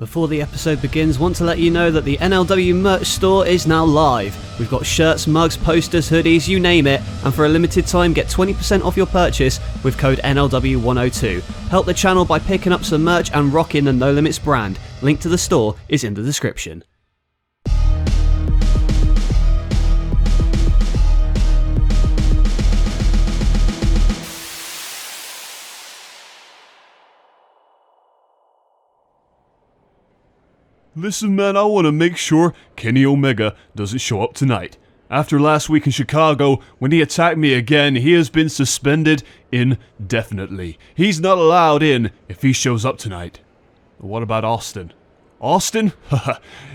Before the episode begins, want to let you know that the NLW merch store is now live. We've got shirts, mugs, posters, hoodies, you name it, and for a limited time get 20% off your purchase with code NLW102. Help the channel by picking up some merch and rocking the No Limits brand. Link to the store is in the description. Listen, man, I want to make sure Kenny Omega doesn't show up tonight. After last week in Chicago, when he attacked me again, he has been suspended indefinitely. He's not allowed in if he shows up tonight. What about Austin? Austin?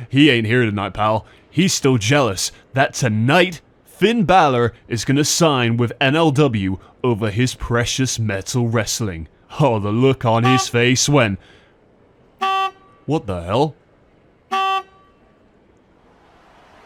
He ain't here tonight, pal. He's still jealous that tonight Finn Balor is gonna sign with NLW over his precious metal wrestling. Oh, the look on his face when... What the hell?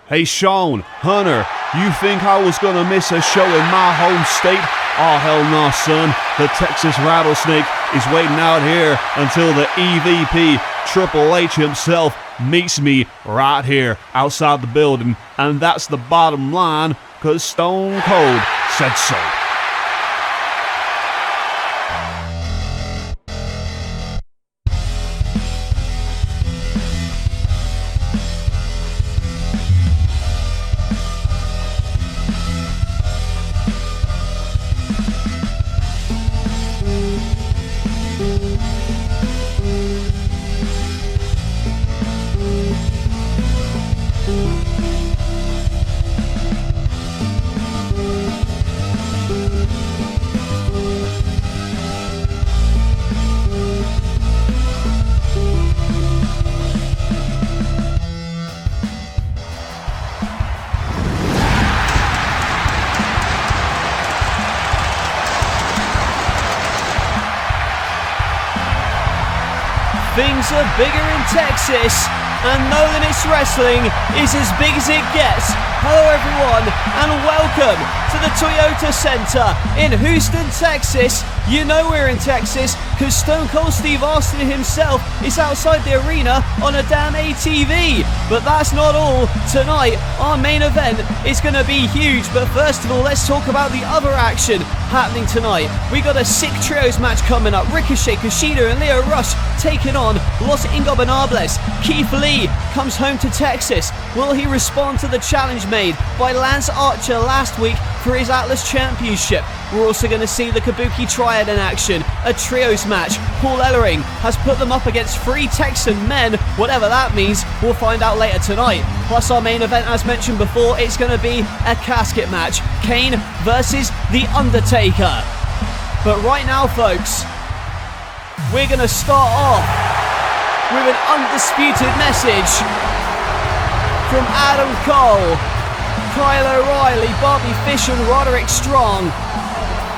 Hey Sean, Hunter, you think I was gonna miss a show in my home state? Oh hell no, son. The Texas Rattlesnake is waiting out here until the EVP Triple H himself meets me right here outside the building. And that's the bottom line, cause Stone Cold said so. Things are bigger in Texas, and No Limits Wrestling is as big as it gets. Hello everyone, and welcome to the Toyota Center in Houston, Texas. You know we're in Texas, because Stone Cold Steve Austin himself is outside the arena on a damn ATV. But that's not all. Tonight, our main event is going to be huge, but first of all, let's talk about the other action happening tonight. We got a sick trios match coming up. Ricochet, Kushida, and Lio Rush taking on Los Ingobernables. Keith Lee comes home to Texas. Will he respond to the challenge made by Lance Archer last week for his Atlas Championship? We're also going to see the Kabuki Triad in action, a trios match. Paul Ellering has put them up against 3 Texan men, whatever that means, we'll find out later tonight. Plus our main event, as mentioned before, it's going to be a casket match, Kane versus The Undertaker. But right now, folks, we're going to start off with an undisputed message from Adam Cole, Kyle O'Reilly, Bobby Fish and Roderick Strong,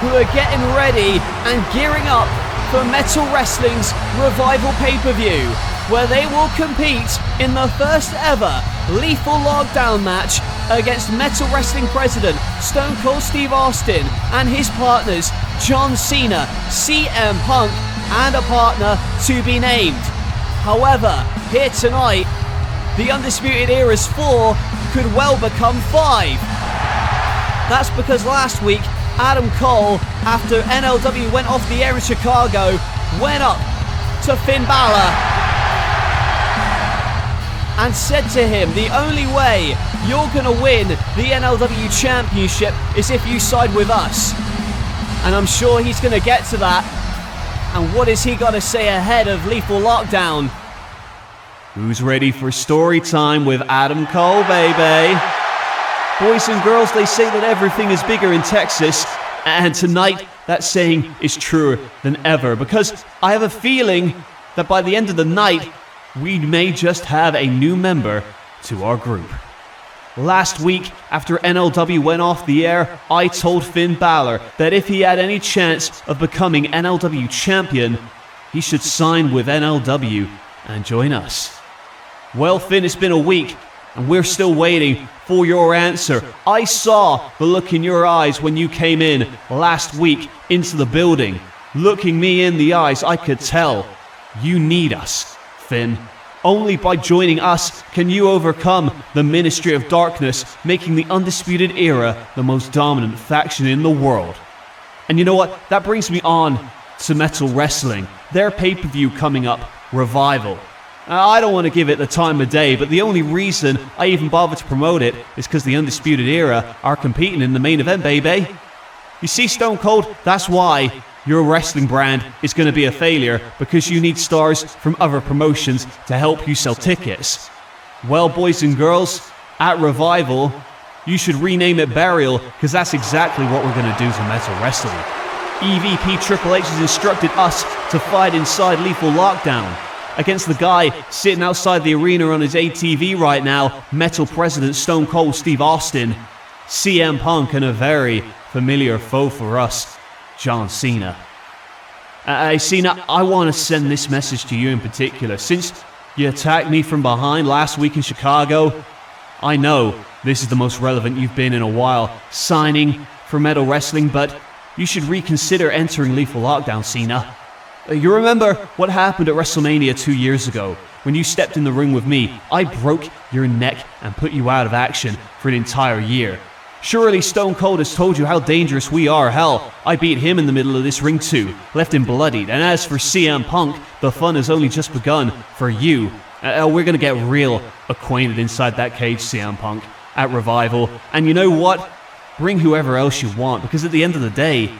who are getting ready and gearing up for Metal Wrestling's Revival pay-per-view, where they will compete in the first ever Lethal Lockdown match against Metal Wrestling President Stone Cold Steve Austin and his partners John Cena, CM Punk, and a partner to be named. However, here tonight, the Undisputed Era's 4 could well become 5. That's because last week, Adam Cole, after NLW went off the air in Chicago, went up to Finn Balor and said to him, the only way you're going to win the NLW Championship is if you side with us. And I'm sure he's going to get to that. And what has he got to say ahead of Lethal Lockdown? Who's ready for story time with Adam Cole, baby? Boys and girls, they say that everything is bigger in Texas, and tonight that saying is truer than ever, because I have a feeling that by the end of the night, we may just have a new member to our group. Last week, after NLW went off the air, I told Finn Balor that if he had any chance of becoming NLW champion, he should sign with NLW and join us. Well, Finn, it's been a week, and we're still waiting for your answer. I saw the look in your eyes when you came in last week into the building. Looking me in the eyes, I could tell you need us, Finn. Only by joining us can you overcome the Ministry of Darkness, making the Undisputed Era the most dominant faction in the world. And you know what? That brings me on to Metal Wrestling. Their pay-per-view coming up, Revival. I don't want to give it the time of day, but the only reason I even bother to promote it is because the Undisputed Era are competing in the main event, baby. You see, Stone Cold, that's why your wrestling brand is going to be a failure, because you need stars from other promotions to help you sell tickets. Well, boys and girls, at Revival, you should rename it Burial, because that's exactly what we're going to do to Metal Wrestling. EVP Triple H has instructed us to fight inside Lethal Lockdown against the guy sitting outside the arena on his ATV right now, Metal President Stone Cold Steve Austin, CM Punk, and a very familiar foe for us, John Cena. Cena, I want to send this message to you in particular. Since you attacked me from behind last week in Chicago, I know this is the most relevant you've been in a while, signing for Metal Wrestling, but you should reconsider entering Lethal Lockdown, Cena. You remember what happened at WrestleMania 2 years ago, when you stepped in the ring with me? I broke your neck and put you out of action for an entire year. Surely Stone Cold has told you how dangerous we are. Hell, I beat him in the middle of this ring too, left him bloodied. And as for CM Punk, the fun has only just begun for you. We're gonna get real acquainted inside that cage, CM Punk, at Revival. And you know what? Bring whoever else you want, because at the end of the day,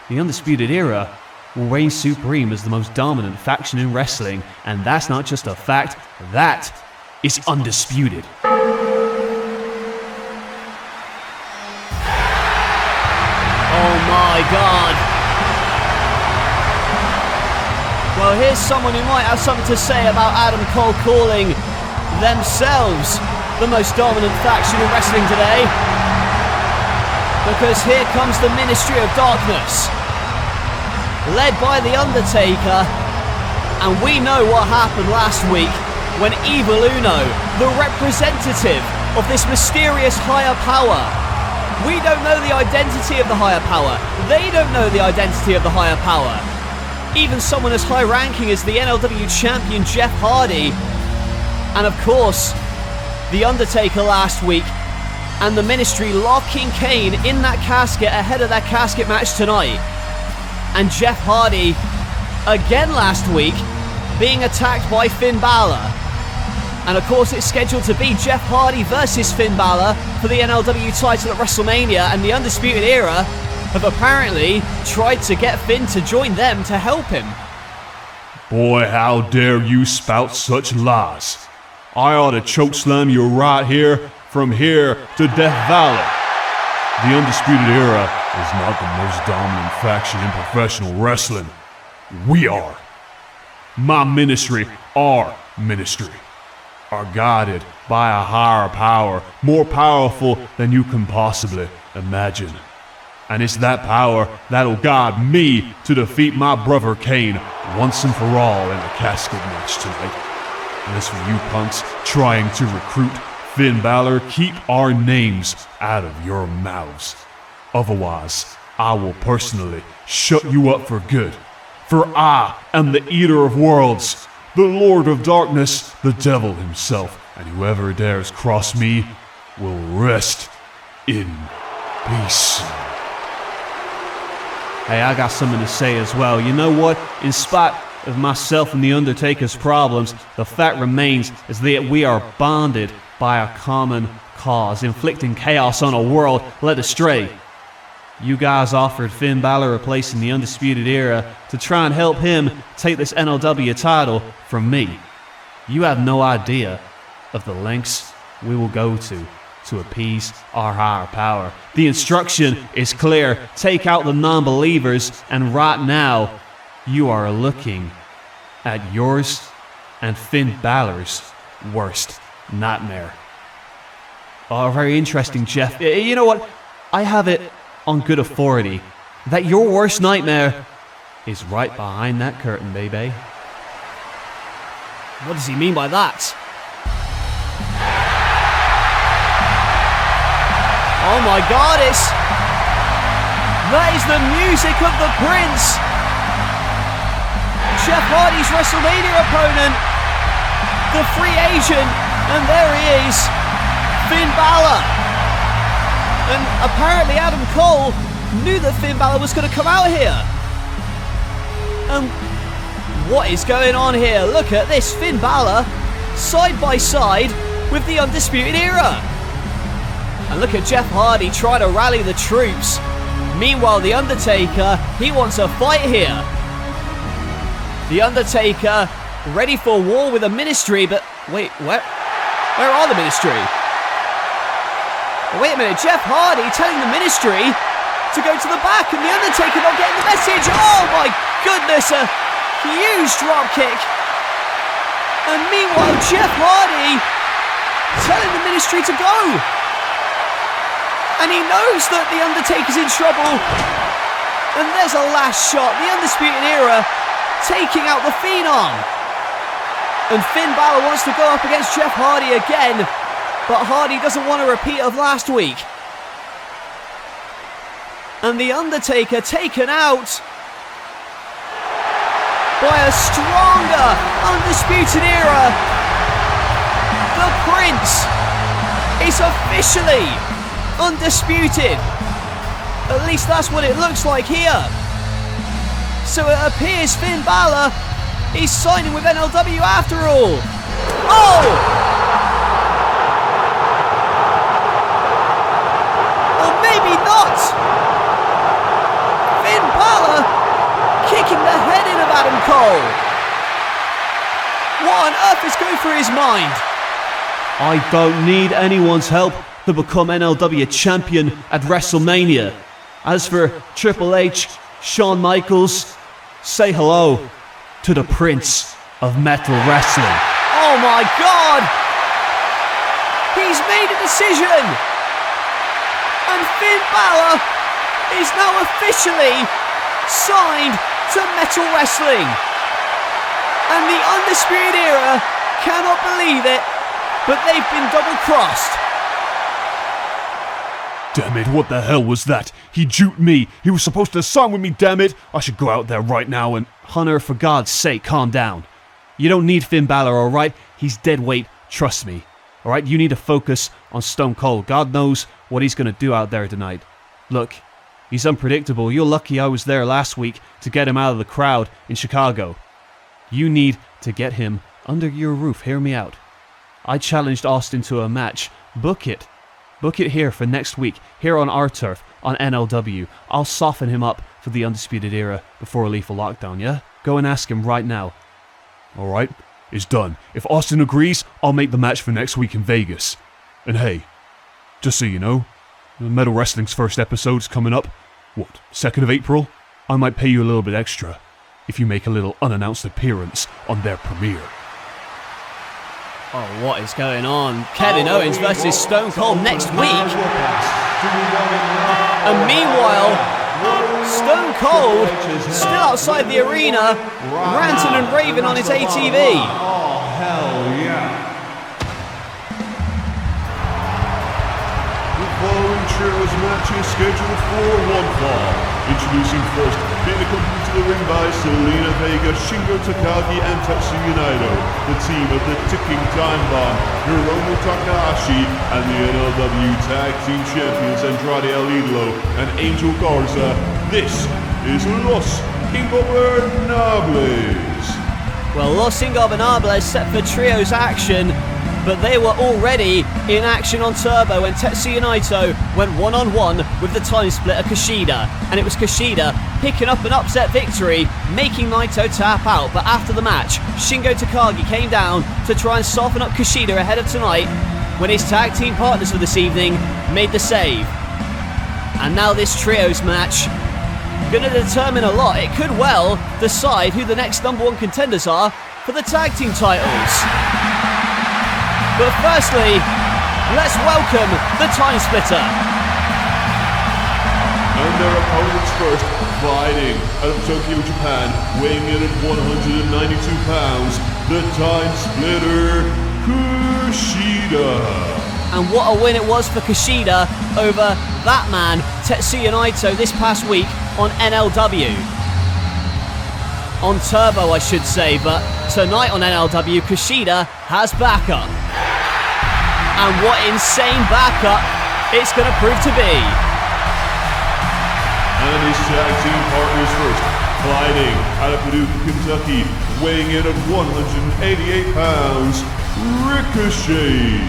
the Undisputed Era will reign supreme as the most dominant faction in wrestling. And that's not just a fact, that is undisputed. Oh my God. Well, here's someone who might have something to say about Adam Cole calling themselves the most dominant faction in wrestling today. Because here comes the Ministry of Darkness, led by The Undertaker. And we know what happened last week when Evil Uno, the representative of this mysterious higher power, we don't know the identity of the higher power. They don't know the identity of the higher power. Even someone as high-ranking as the NLW champion Jeff Hardy. And of course, The Undertaker last week. And the Ministry locking Kane in that casket ahead of that casket match tonight. And Jeff Hardy, again last week, being attacked by Finn Balor. And of course it's scheduled to be Jeff Hardy versus Finn Balor for the NLW title at WrestleMania, and the Undisputed Era have apparently tried to get Finn to join them to help him. Boy, how dare you spout such lies. I ought to chokeslam you right here, from here to Death Valley. The Undisputed Era is not the most dominant faction in professional wrestling. We are. My ministry, our ministry, are guided by a higher power, more powerful than you can possibly imagine. And it's that power that'll guide me to defeat my brother Kane once and for all in a casket match tonight. And as for you punks trying to recruit Finn Balor, keep our names out of your mouths. Otherwise, I will personally shut you up for good. For I am the Eater of Worlds, the Lord of Darkness, the Devil himself, and whoever dares cross me will rest in peace. Hey, I got something to say as well. You know what? In spite of myself and The Undertaker's problems, the fact remains is that we are bonded by a common cause, inflicting chaos on a world led astray. You guys offered Finn Balor a place in the Undisputed Era to try and help him take this NLW title from me. You have no idea of the lengths we will go to appease our higher power. The instruction is clear. Take out the non-believers, and right now, you are looking at yours and Finn Balor's worst nightmare. Oh, very interesting, Jeff. You know what? I have it on good authority that your worst nightmare is right behind that curtain, baby. What does he mean by that? Oh my God, that is the music of the Prince. Jeff Hardy's WrestleMania opponent the free agent, and there he is, Finn Balor. And apparently Adam Cole knew that Finn Balor was going to come out here. What is going on here? Look at this, Finn Balor side by side with the Undisputed Era. And look at Jeff Hardy trying to rally the troops. Meanwhile, The Undertaker, he wants a fight here. The Undertaker ready for war with the Ministry, but wait, where are the Ministry? Wait a minute, Jeff Hardy telling the Ministry to go to the back, and The Undertaker not getting the message. Oh my goodness, a huge drop kick. And meanwhile, Jeff Hardy telling the Ministry to go. And he knows that The Undertaker's in trouble. And there's a last shot. The Undisputed Era taking out the Phenom. And Finn Balor wants to go up against Jeff Hardy again. But Hardy doesn't want a repeat of last week. And The Undertaker taken out by a stronger Undisputed Era. The Prince is officially undisputed. At least that's what it looks like here. So it appears Finn Balor is signing with NLW after all. Oh! Or maybe not. Finn Balor kicking the head in of Adam Cole. What on earth is going through his mind? I don't need anyone's help to become NLW champion at WrestleMania. As for Triple H, Shawn Michaels, say hello to the Prince of Metal Wrestling. Oh my God! He's made a decision! And Finn Balor is now officially signed to Metal Wrestling. And the Undisputed Era cannot believe it, but they've been double-crossed. Damn it, what the hell was that? He duped me. He was supposed to sign with me, damn it. I should go out there right now and... Hunter, for God's sake, calm down. You don't need Finn Balor, alright? He's dead weight, trust me. Alright, you need to focus on Stone Cold. God knows what he's going to do out there tonight. Look, he's unpredictable. You're lucky I was there last week to get him out of the crowd in Chicago. You need to get him under your roof, hear me out. I challenged Austin to a match. Book it. Book it here for next week, here on our turf, on NLW. I'll soften him up for the Undisputed Era before a lethal lockdown, yeah? Go and ask him right now. Alright, it's done. If Austin agrees, I'll make the match for next week in Vegas. And hey, just so you know, Metal Wrestling's first episode's coming up, 2nd of April? I might pay you a little bit extra if you make a little unannounced appearance on their premiere. Oh, what is going on? Kevin Owens versus Stone Cold next week. And meanwhile, Stone Cold still outside the arena, ranting and raving on his ATV. Oh, hell yeah. The following trios match is scheduled for one fall. Introducing first, being accompanied to the ring by Selena Vega, Shingo Takagi, and Tetsuya Naito, the team of the ticking time bomb, Hiromu Takahashi, and the NLW Tag Team Champions Andrade El Idolo and Angel Garza. This is Los Ingobernables. Well, Los Ingobernables set for trios action, but they were already in action on Turbo when Tetsuya Naito went one-on-one with the time splitter Kushida. And it was Kushida picking up an upset victory, making Naito tap out. But after the match, Shingo Takagi came down to try and soften up Kushida ahead of tonight when his tag team partners for this evening made the save. And now this trios match going to determine a lot. It could well decide who the next number one contenders are for the tag team titles. But firstly, let's welcome the Time Splitter. And their opponents first, fighting out of Tokyo, Japan, weighing in at 192 pounds, the Time Splitter, Kushida. And what a win it was for Kushida over that man, Tetsuya Naito, this past week on NLW. on turbo, I should say, but tonight on NLW, Kushida has backup. And what insane backup it's going to prove to be. And his tag team partners first, fighting out of Paducah, Kentucky, weighing in at 188 pounds, Ricochet.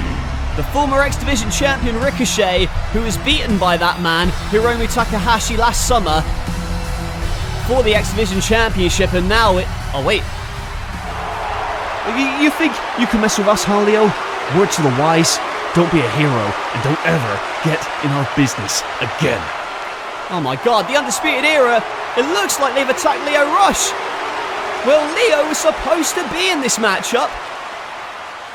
The former X Division champion Ricochet, who was beaten by that man, Hiromu Takahashi, last summer for the X Division championship, and now it... Oh, wait. You think you can mess with us, Halio? Word to the wise, don't be a hero, and don't ever get in our business again. Oh my god, the Undisputed Era, it looks like they've attacked Lio Rush. Well, Lio was supposed to be in this matchup.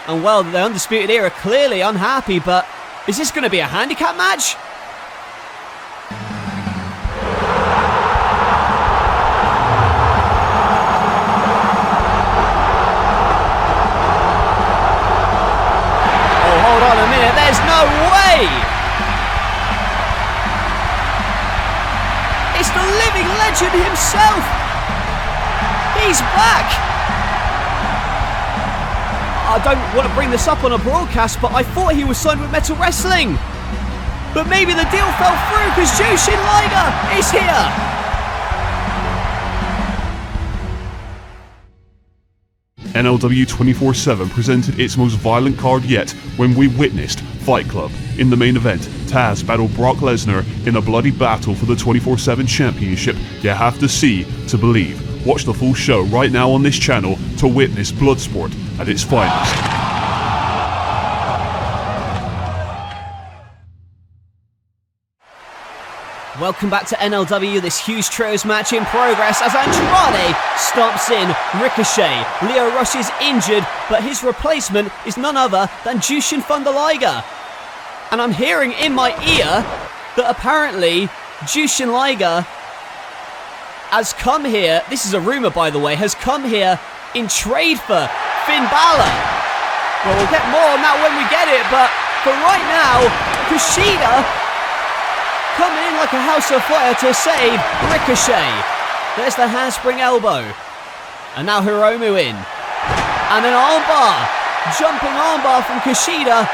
And well, the Undisputed Era clearly unhappy, but is this going to be a handicap match? Oh, hold on a minute, there's no way! It's the living legend himself! He's back! I don't want to bring this up on a broadcast, but I thought he was signed with Metal Wrestling. But maybe the deal fell through because Jushin Liger is here. NLW 24/7 presented its most violent card yet when we witnessed Fight Club. In the main event, Taz battled Brock Lesnar in a bloody battle for the 24/7 championship. You have to see to believe. Watch the full show right now on this channel to witness Bloodsport at its finest. Welcome back to NLW, this huge trios match in progress as Andrade stomps in Ricochet. Lio Rush is injured, but his replacement is none other than Jushin Thunder Liger. And I'm hearing in my ear that apparently Jushin Liger has come here, this is a rumour by the way, has come here in trade for Finn Balor. Well, we'll get more on that when we get it, but for right now, Kushida coming in like a house of fire to save Ricochet. There's the handspring elbow. And now Hiromu in. And an armbar. Jumping armbar from Kushida.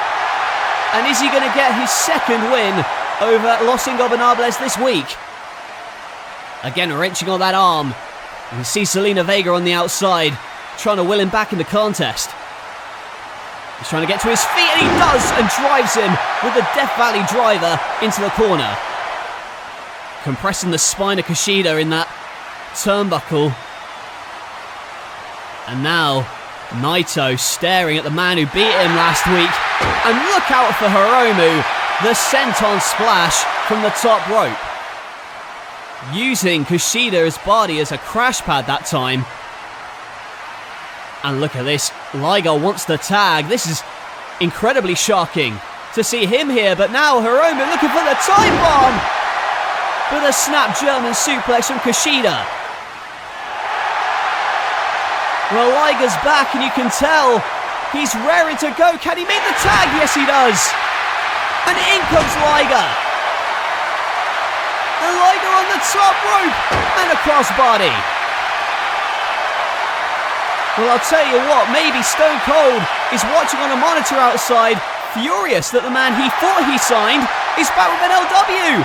And is he going to get his second win over Los Ingobernables this week? Again, wrenching on that arm. You can see Zelina Vega on the outside, trying to will him back in the contest. He's trying to get to his feet, and he does, and drives him with the Death Valley driver into the corner. Compressing the spine of Kushida in that turnbuckle. And now, Naito staring at the man who beat him last week. And look out for Hiromu, the senton splash from the top rope. Using Kushida's body as a crash pad that time. And look at this, Liger wants the tag. This is incredibly shocking to see him here, but now Hiromu looking for the time bomb. With a snap German suplex from Kushida. Well, Liger's back and you can tell he's raring to go. Can he make the tag? Yes, he does. And in comes Liger. And Liger on the top rope and a crossbody. Well, I'll tell you what, maybe Stone Cold is watching on a monitor outside, furious that the man he thought he signed is back with NLW.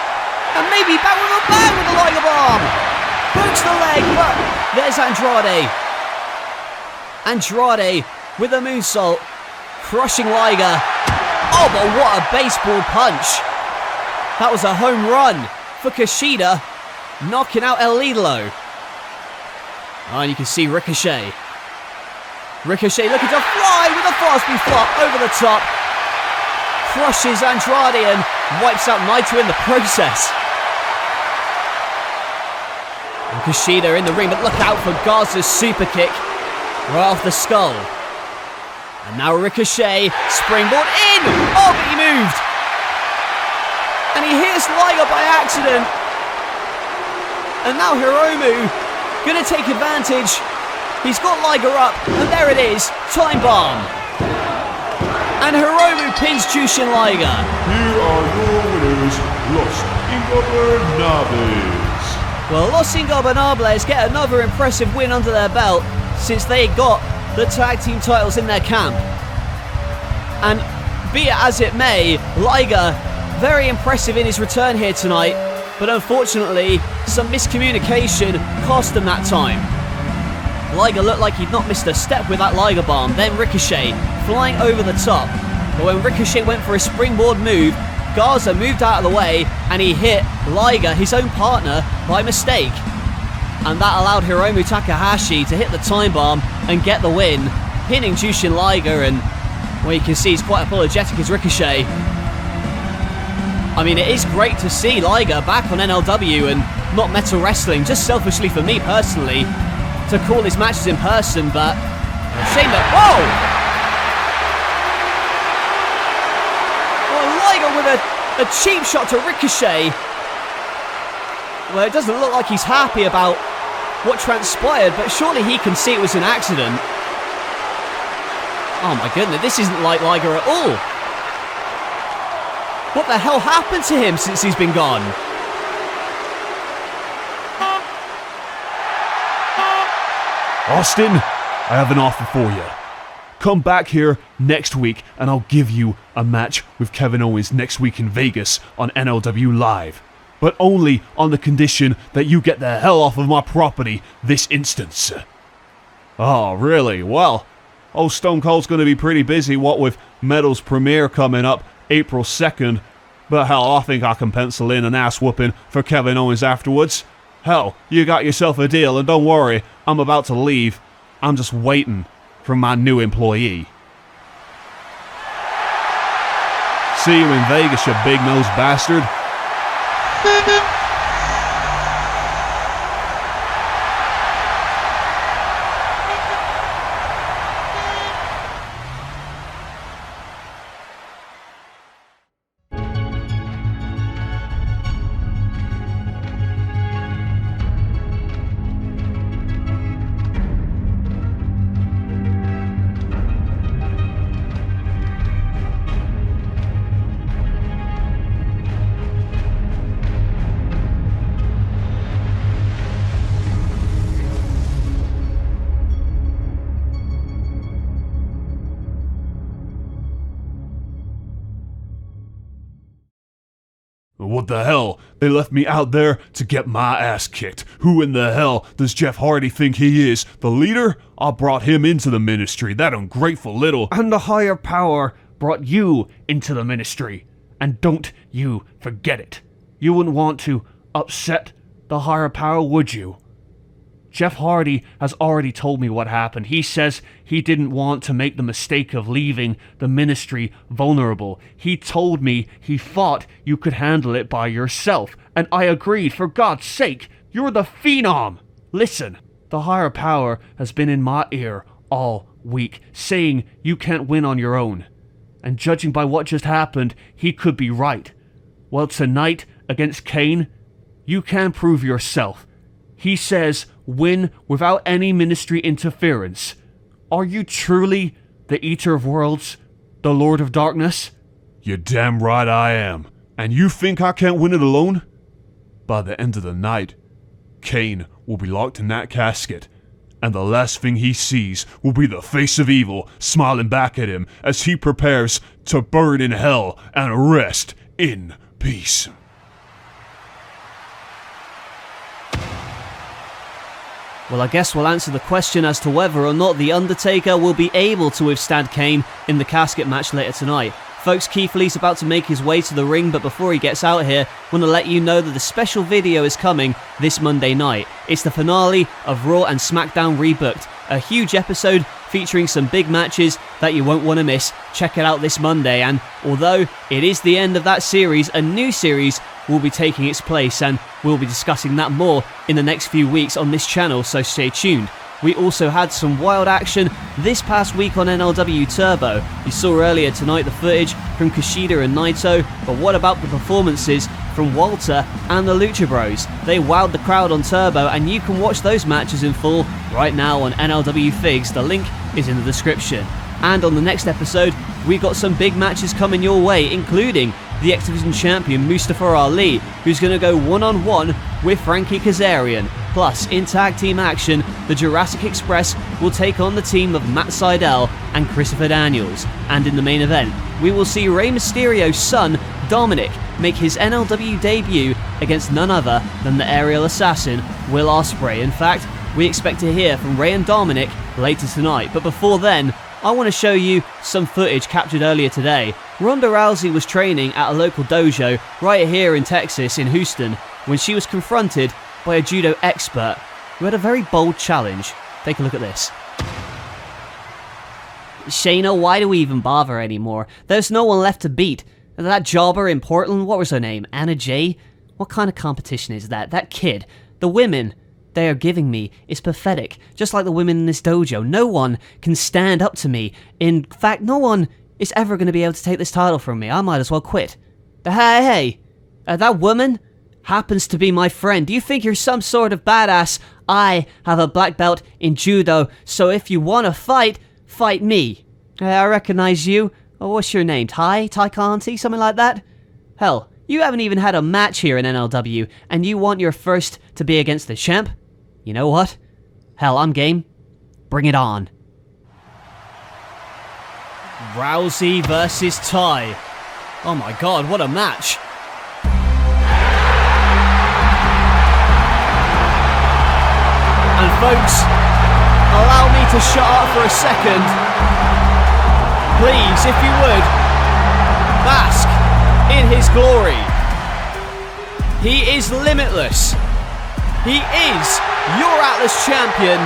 And maybe back with a bang with the Liger bomb. Boots the leg, but there's Andrade. Andrade with a moonsault, crushing Liger. Oh, but what a baseball punch. That was a home run for Kushida, knocking out El Idolo. Oh, and you can see Ricochet. Ricochet looking to fly with a fastball flop over the top. Crushes Andrade and wipes out Naito in the process. And Kushida in the ring, but look out for Garza's super kick right off the skull. And now Ricochet, springboard in! Oh, but he moved! And he hits Liger by accident. And now Hiromu gonna take advantage. He's got Liger up, and there it is, time bomb. And Hiromu pins Jushin Liger. Here are your winners, Los Ingobernables. Well, Los Ingobernables get another impressive win under their belt since they got the tag team titles in their camp. And be it as it may, Liger, very impressive in his return here tonight, but unfortunately, some miscommunication cost him that time. Liger looked like he'd not missed a step with that Liger bomb, then Ricochet flying over the top. But when Ricochet went for a springboard move, Garza moved out of the way and he hit Liger, his own partner, by mistake. And that allowed Hiromu Takahashi to hit the time bomb and get the win, pinning Jushin Liger, and well, you can see he's quite apologetic as Ricochet. I mean, it is great to see Liger back on NLW and not Metal Wrestling, just selfishly for me personally, to call his matches in person, but shame that... Whoa! Well, Liger with a cheap shot to Ricochet. Well, it doesn't look like he's happy about what transpired, but surely he can see it was an accident. Oh my goodness, this isn't like Liger at all. What the hell happened to him since he's been gone? Austin, I have an offer for you. Come back here next week and I'll give you a match with Kevin Owens next week in Vegas on NLW Live. But only on the condition that you get the hell off of my property this instance. Oh, really? Well, old Stone Cold's going to be pretty busy, what with Metal's premiere coming up April 2nd. But hell, I think I can pencil in an ass whooping for Kevin Owens afterwards. Hell, you got yourself a deal, and don't worry, I'm about to leave. I'm just waiting for my new employee. See you in Vegas, you big-nosed bastard. What the hell? They left me out there to get my ass kicked. Who in the hell does Jeff Hardy think he is? The leader? I brought him into the ministry, that ungrateful little... And the higher power brought you into the ministry. And don't you forget it. You wouldn't want to upset the higher power, would you? Jeff Hardy has already told me what happened. He says he didn't want to make the mistake of leaving the ministry vulnerable. He told me he thought you could handle it by yourself. And I agreed. For God's sake, you're the Phenom. Listen, the higher power has been in my ear all week, saying you can't win on your own. And judging by what just happened, he could be right. Well, tonight, against Kane, you can prove yourself. He says, win without any ministry interference. Are you truly the Eater of Worlds, the Lord of Darkness? You're damn right I am. And you think I can't win it alone? By the end of the night, Kane will be locked in that casket, and the last thing he sees will be the face of evil smiling back at him as he prepares to burn in hell and rest in peace. Well, I guess we'll answer the question as to whether or not The Undertaker will be able to withstand Kane in the casket match later tonight. Folks, Keith Lee's about to make his way to the ring, but before he gets out here, I want to let you know that the special video is coming this Monday night. It's the finale of Raw and SmackDown Rebooked, a huge episode featuring some big matches that you won't want to miss. Check it out this Monday, and although it is the end of that series, a new series will be taking its place, and we'll be discussing that more in the next few weeks on this channel, so stay tuned. We also had some wild action this past week on NLW Turbo. You saw earlier tonight the footage from Kushida and Naito, but what about the performances from Walter and the Lucha Bros? They wowed the crowd on Turbo, and you can watch those matches in full right now on NLW Figs. The link is in the description. And on the next episode, we got some big matches coming your way, including the X Division champion Mustafa Ali, who's going to go one-on-one with Frankie Kazarian. Plus, in tag team action, the Jurassic Express will take on the team of Matt Sydal and Christopher Daniels. And in the main event, we will see Rey Mysterio's son, Dominic, make his NLW debut against none other than the aerial assassin, Will Ospreay. In fact, we expect to hear from Rey and Dominic later tonight. But before then, I want to show you some footage captured earlier today. Ronda Rousey was training at a local dojo right here in Texas, in Houston, when she was confronted by a judo expert who had a very bold challenge. Take a look at this. Shayna, why do we even bother anymore? There's no one left to beat. That jobber in Portland, what was her name? Anna Jay? What kind of competition is that? That kid. The women they are giving me is pathetic. Just like the women in this dojo. No one can stand up to me. In fact, no one is ever going to be able to take this title from me. I might as well quit. Hey, that woman happens to be my friend. Do you think you're some sort of badass? I have a black belt in judo, so if you want to fight, fight me. I recognize you. Oh, what's your name? Ty Conti? Something like that? Hell, you haven't even had a match here in NLW, and you want your first to be against the champ? You know what? Hell, I'm game. Bring it on. Rousey versus Ty. Oh my god, what a match. And folks, allow me to shut up for a second. Please, if you would, bask in his glory. He is limitless. He is your Atlas champion,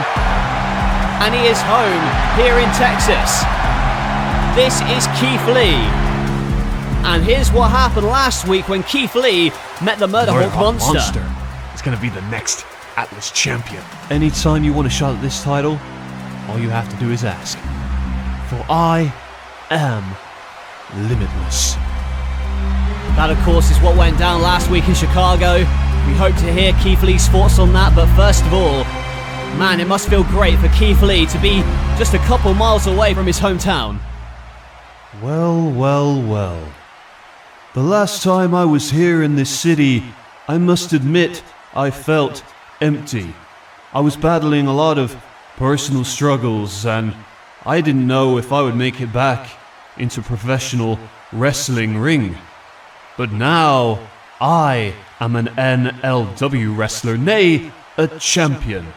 and he is home here in Texas. This is Keith Lee. And here's what happened last week when Keith Lee met the Murderhawk Monster. It's gonna be the next Atlas champion. Anytime you want a shot at this title, all you have to do is ask. For I am limitless. That, of course, is what went down last week in Chicago. We hope to hear Keith Lee's thoughts on that, but first of all, man, it must feel great for Keith Lee to be just a couple miles away from his hometown. Well. The last time I was here in this city, I must admit I felt empty. I was battling a lot of personal struggles, and I didn't know if I would make it back into professional wrestling ring. But now, I am an NLW wrestler, nay, a champion.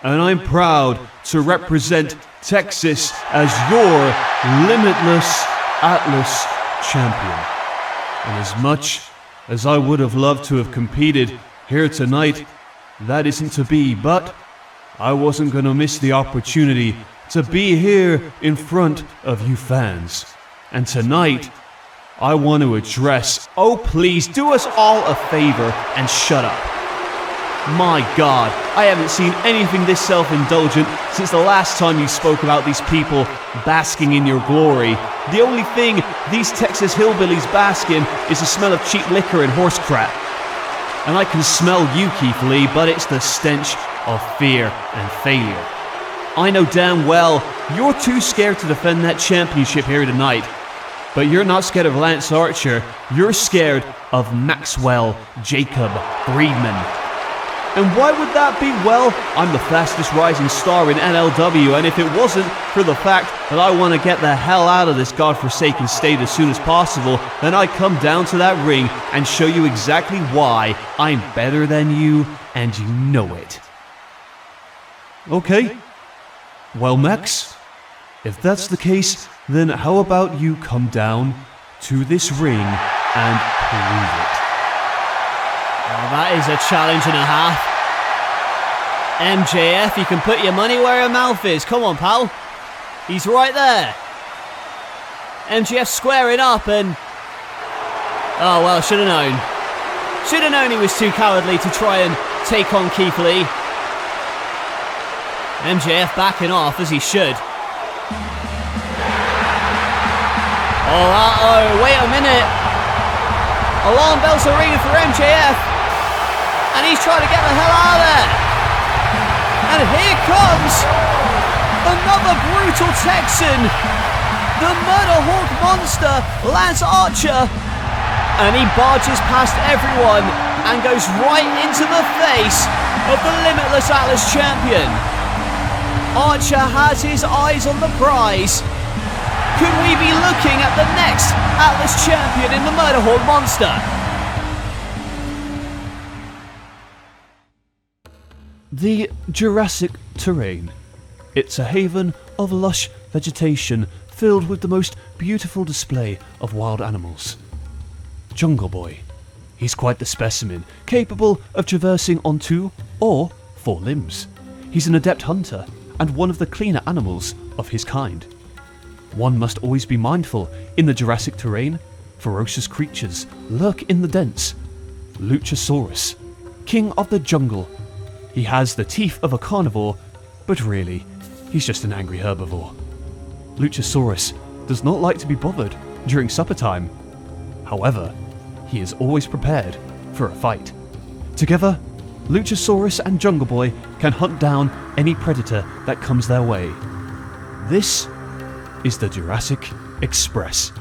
And I'm proud to represent Texas as your limitless Atlas champion. And as much as I would have loved to have competed here tonight, that isn't to be, but I wasn't going to miss the opportunity to be here in front of you fans. And tonight, I want to address, oh please, do us all a favor and shut up. My God, I haven't seen anything this self-indulgent since the last time you spoke about these people basking in your glory. The only thing these Texas hillbillies bask in is the smell of cheap liquor and horse crap. And I can smell you, Keith Lee, but it's the stench of fear and failure. I know damn well you're too scared to defend that championship here tonight. But you're not scared of Lance Archer, you're scared of Maxwell Jacob Friedman. And why would that be? Well, I'm the fastest rising star in NLW, and if it wasn't for the fact that I want to get the hell out of this godforsaken state as soon as possible, then I'd come down to that ring and show you exactly why I'm better than you, and you know it. Okay. Well, Max, if that's the case, then how about you come down to this ring and prove it? Well, that is a challenge and a half. MJF, you can put your money where your mouth is. Come on, pal. He's right there. MJF squaring up and... oh, well, should have known. Should have known he was too cowardly to try and take on Keith Lee. MJF backing off as he should. Oh, wait a minute. Alarm bells are ringing for MJF. And he's trying to get the hell out of there. And here comes another brutal Texan. The Murderhawk Monster, Lance Archer. And he barges past everyone and goes right into the face of the Limitless Atlas champion. Archer has his eyes on the prize. Could we be looking at the next Atlas champion in the Murderhorn Monster? The Jurassic terrain. It's a haven of lush vegetation filled with the most beautiful display of wild animals. Jungle Boy. He's quite the specimen, capable of traversing on 2 or 4 limbs. He's an adept hunter and one of the cleaner animals of his kind. One must always be mindful in the Jurassic terrain. Ferocious creatures lurk in the dens. Luchasaurus, king of the jungle. He has the teeth of a carnivore, but really, he's just an angry herbivore. Luchasaurus does not like to be bothered during supper time. However, he is always prepared for a fight. Together, Luchasaurus and Jungle Boy can hunt down any predator that comes their way. This is the Jurassic Express.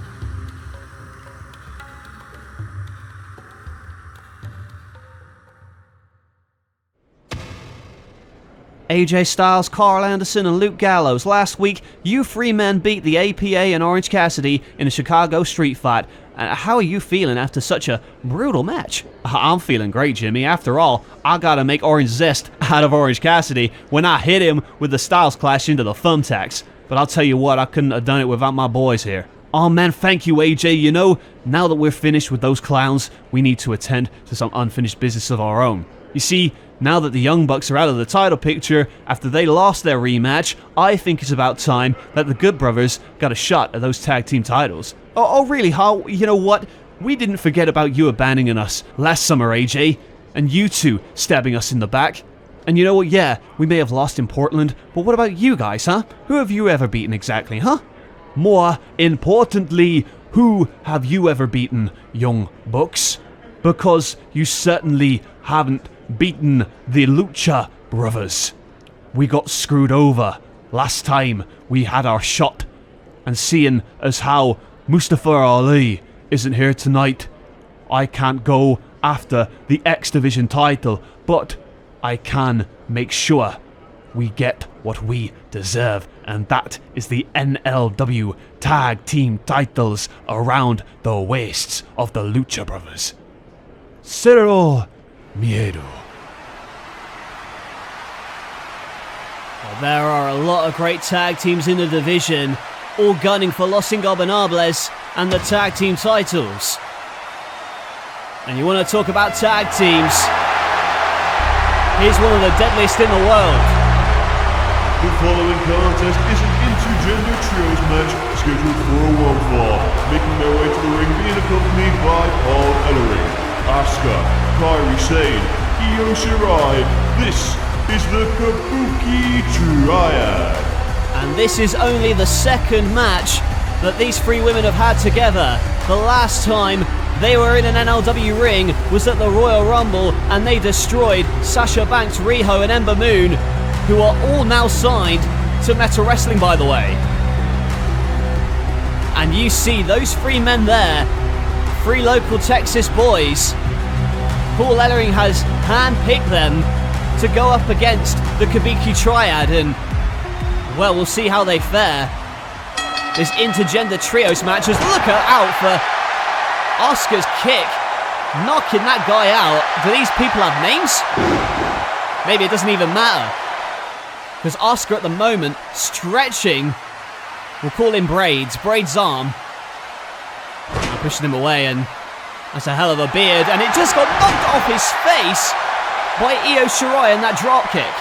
AJ Styles, Carl Anderson and Luke Gallows. Last week, you 3 men beat the APA and Orange Cassidy in a Chicago street fight. How are you feeling after such a brutal match? I'm feeling great, Jimmy. After all, I gotta make orange zest out of Orange Cassidy when I hit him with the Styles Clash into the thumbtacks. But I'll tell you what, I couldn't have done it without my boys here. Oh man, thank you AJ. You know, now that we're finished with those clowns, we need to attend to some unfinished business of our own. You see, now that the Young Bucks are out of the title picture after they lost their rematch, I think it's about time that the Good Brothers got a shot at those tag team titles. Oh really, Hal? You know what? We didn't forget about you abandoning us last summer, AJ, and you two stabbing us in the back. And you know what, yeah, we may have lost in Portland, but what about you guys, huh? Who have you ever beaten exactly, huh? More importantly, who have you ever beaten, Young Bucks? Because you certainly haven't beaten the Lucha Brothers. We got screwed over last time we had our shot, and seeing as how Mustafa Ali isn't here tonight, I can't go after the X Division title, but I can make sure we get what we deserve, and that is the NLW Tag Team titles around the waists of the Lucha Brothers. Cero Miedo. Well, there are a lot of great tag teams in the division, all gunning for Los Ingobernables and the tag team titles. And you want to talk about tag teams? Here's one of the deadliest in the world. The following contest is an intergender trios match scheduled for a 1-fall. Making their way to the ring being accompanied by Paul Ellering, Asuka, Kairi Sane, Io Shirai. This is the Kabuki Triad. And this is only the second match that these 3 women have had together. The last time they were in an NLW ring was at the Royal Rumble, and they destroyed Sasha Banks, Riho and Ember Moon, who are all now signed to Meta Wrestling, by the way. And you see those 3 men there, 3 local Texas boys. Paul Ellering has handpicked them to go up against the Kabuki Triad, and well, we'll see how they fare. This intergender trios match is look out for Asuka's kick, knocking that guy out. Do these people have names? Maybe it doesn't even matter, because Asuka at the moment stretching. We'll call him Braid's arm. I'm pushing him away, and that's a hell of a beard, and it just got knocked off his face by Io Shirai in that dropkick.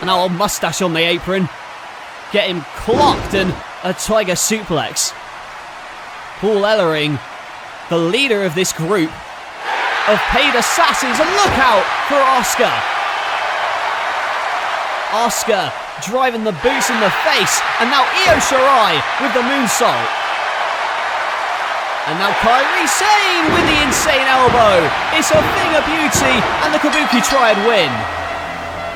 And now old mustache on the apron. Get him clocked, and a tiger suplex. Paul Ellering, the leader of this group of paid assassins, and look out for Asuka. Asuka driving the boots in the face, and now Io Shirai with the moonsault. And now Kairi Sane with the insane elbow. It's a thing of beauty, and the Kabuki Triad win.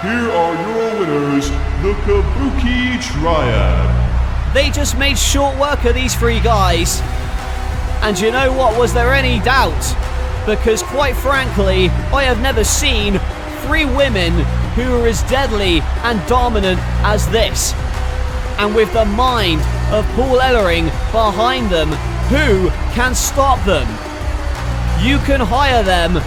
Here are your winners, the Kabuki Triad. They just made short work of these 3 guys. And you know what? Was there any doubt? Because quite frankly, I have never seen 3 women who are as deadly and dominant as this. And with the mind of Paul Ellering behind them, who can stop them? You can hire them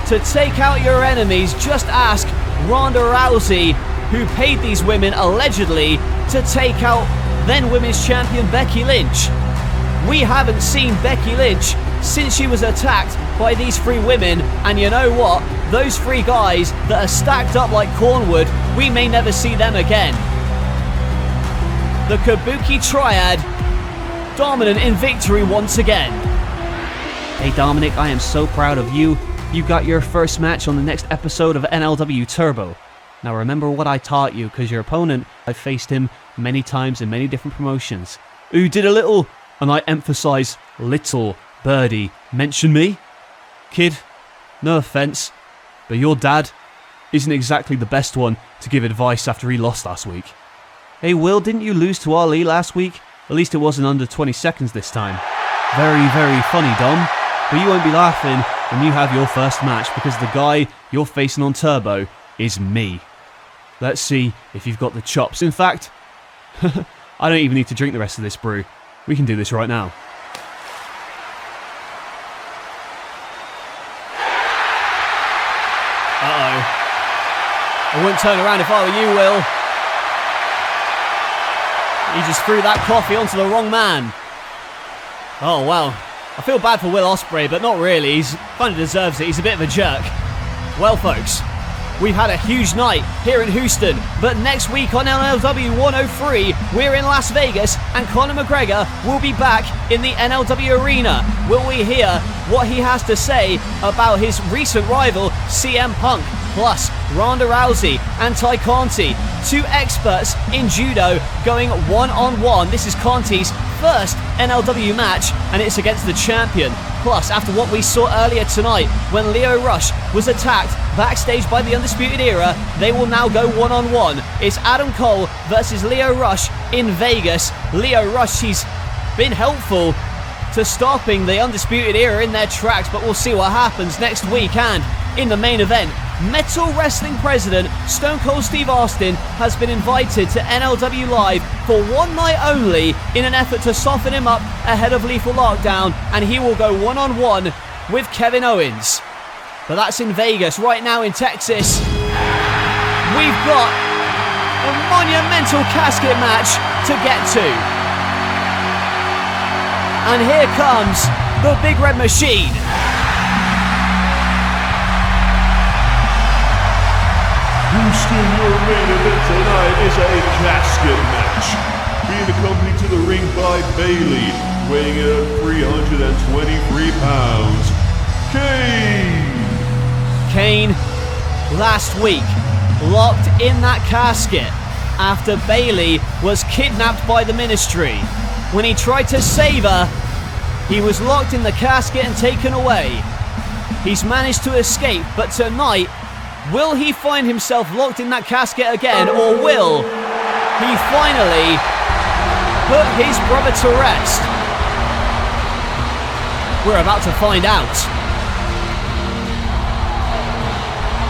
to take out your enemies. Just ask Ronda Rousey, who paid these women allegedly to take out then women's champion Becky Lynch. We haven't seen Becky Lynch since she was attacked by these 3 women, and you know what? Those 3 guys that are stacked up like cornwood, we may never see them again. The Kabuki Triad, dominant in victory once again. Hey Dominic, I am so proud of you. You got your first match on the next episode of NLW Turbo. Now remember what I taught you, because your opponent, I faced him many times in many different promotions. Who did a little, and I emphasize little, birdie, mention me? Kid, no offense, but your dad isn't exactly the best one to give advice after he lost last week. Hey Will, didn't you lose to Ali last week? At least it wasn't under 20 seconds this time. Very, very funny, Dom. But you won't be laughing when you have your first match, because the guy you're facing on Turbo is me. Let's see if you've got the chops. In fact, I don't even need to drink the rest of this brew. We can do this right now. Uh-oh. I wouldn't turn around if I were you, Will. He just threw that coffee onto the wrong man. Oh, well. I feel bad for Will Ospreay, but not really. He kind of deserves it. He's a bit of a jerk. Well, folks, we've had a huge night here in Houston, but next week on NLW 103, we're in Las Vegas, and Conor McGregor will be back in the NLW arena. Will we hear what he has to say about his recent rival, CM Punk, plus Ronda Rousey and Ty Conti, 2 experts in judo going one-on-one. This is Conti's first NLW match, and it's against the champion. Plus, after what we saw earlier tonight when Lio Rush was attacked backstage by the Undisputed Era, they will now go one-on-one. It's Adam Cole versus Lio Rush in Vegas. Lio Rush, he's been helpful to stopping the Undisputed Era in their tracks, but we'll see what happens next week. And in the main event, Metal Wrestling President Stone Cold Steve Austin has been invited to NLW Live for one night only in an effort to soften him up ahead of Lethal Lockdown, and he will go one-on-one with Kevin Owens. But that's in Vegas. Right now in Texas, we've got a monumental casket match to get to. And here comes the Big Red Machine. Houston, your main event tonight is a casket match. Being accompanied to the ring by Bailey, weighing in at 323 pounds, Kane, last week, locked in that casket after Bailey was kidnapped by the Ministry. When he tried to save her, he was locked in the casket and taken away. He's managed to escape, but tonight, will he find himself locked in that casket again, or will he finally put his brother to rest? We're about to find out.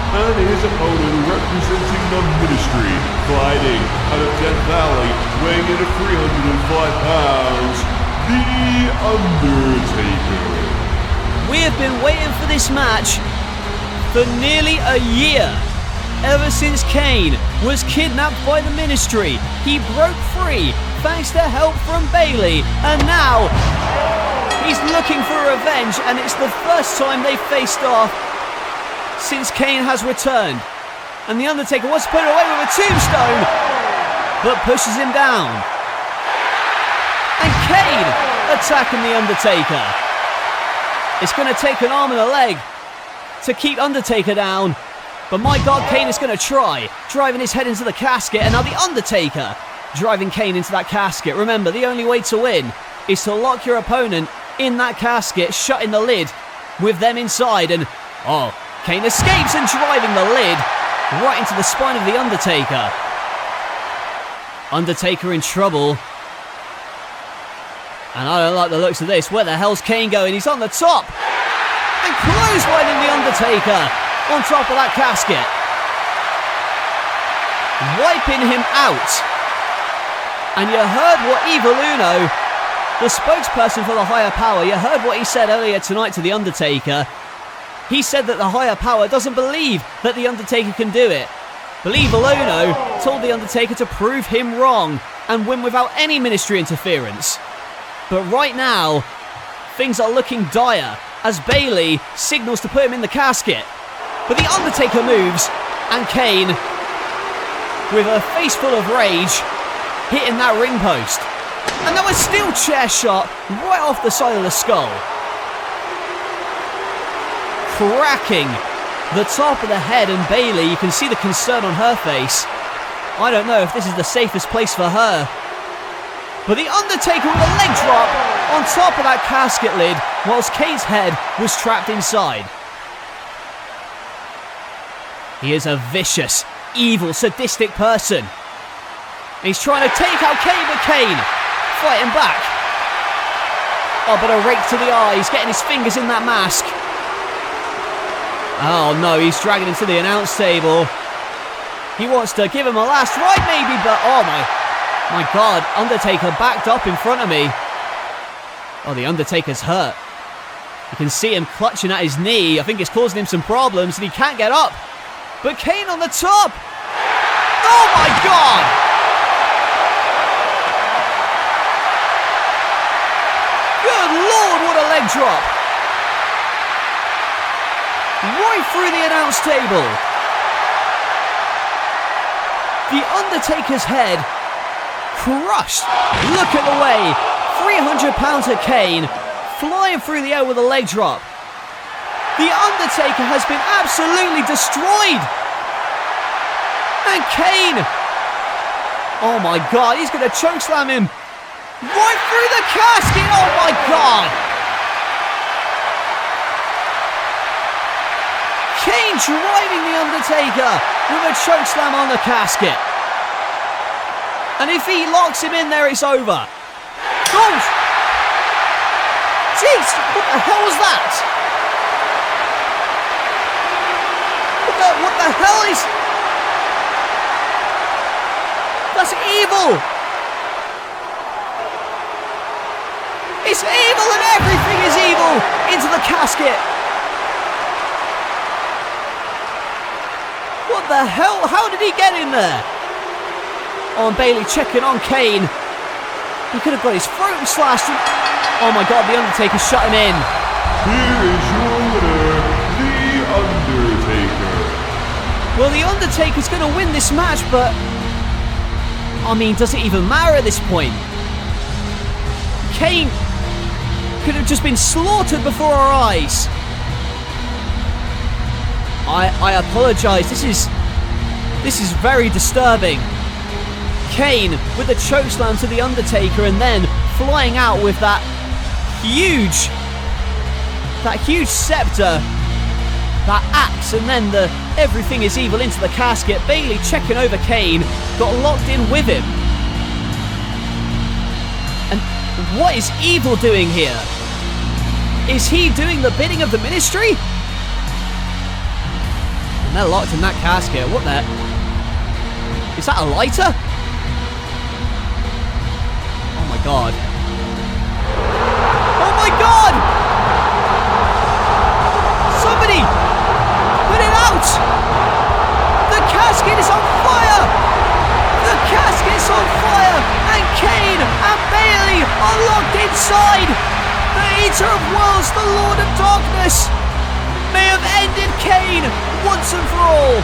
And his opponent, representing the Ministry, fighting out of Death Valley, weighing in at 305 pounds, The Undertaker. We have been waiting for this match for nearly a year. Ever since Kane was kidnapped by the Ministry, he broke free thanks to help from Bailey, and now he's looking for revenge, and it's the first time they faced off since Kane has returned. And The Undertaker wants to put it away with a tombstone, but pushes him down. And Kane attacking The Undertaker. It's going to take an arm and a leg to keep Undertaker down, but my God, Kane is going to try, driving his head into the casket, and now The Undertaker driving Kane into that casket. Remember, the only way to win is to lock your opponent in that casket, shutting the lid with them inside, and Kane escapes and driving the lid right into the spine of The Undertaker. Undertaker in trouble. And I don't like the looks of this. Where the hell's Kane going? He's on the top. And clotheslining the Undertaker on top of that casket. Wiping him out. And you heard what Evil Uno, the spokesperson for the higher power, you heard what he said earlier tonight to the Undertaker. He said that the higher power doesn't believe that the Undertaker can do it. But Evil Uno told the Undertaker to prove him wrong and win without any ministry interference. But right now, things are looking dire as Bayley signals to put him in the casket. But the Undertaker moves, and Kane, with a face full of rage, hitting that ring post. And that was steel chair shot right off the side of the skull. Cracking the top of the head, and Bayley, you can see the concern on her face. I don't know if this is the safest place for her. But the Undertaker with a leg drop on top of that casket lid whilst Kane's head was trapped inside. He is a vicious, evil, sadistic person. He's trying to take out Kane, but Kane fighting back. Oh, but a rake to the eye. He's getting his fingers in that mask. Oh no, he's dragging him to the announce table. He wants to give him a last ride maybe, but oh my God, Undertaker backed up in front of me. Oh, the Undertaker's hurt. You can see him clutching at his knee. I think it's causing him some problems and he can't get up. But Kane on the top. Oh my God! Good Lord, what a leg drop. Right through the announce table. The Undertaker's head crushed. Look at the way 300 pounds of Kane flying through the air with a leg drop. The Undertaker has been absolutely destroyed. And Kane, oh my God, he's going to chokeslam him right through the casket. Oh my God. Kane driving the Undertaker with a chokeslam on the casket. And if he locks him in there, it's over. Oh! Jeez, what the hell was that? What the hell is... That's evil! It's evil and everything is evil into the casket. What the hell? How did he get in there? Oh, and Bayley checking on Kane. He could have got his throat slashed. Oh my God, the Undertaker shut him in. Here is your winner, The Undertaker. Well, the Undertaker's going to win this match, but I mean, does it even matter at this point? Kane could have just been slaughtered before our eyes. I apologise. This is very disturbing. Kane with a chokeslam to the Undertaker and then flying out with that huge scepter, that axe, and then the everything is evil into the casket. Bayley checking over Kane, got locked in with him. And what is evil doing here? Is he doing the bidding of the ministry? And they're locked in that casket. What the? Is that a lighter? Oh my God. Oh my God! Somebody! Put it out! The casket is on fire! The casket's on fire! And Kane and Bayley are locked inside! The Eater of Worlds, the Lord of Darkness, may have ended Kane once and for all.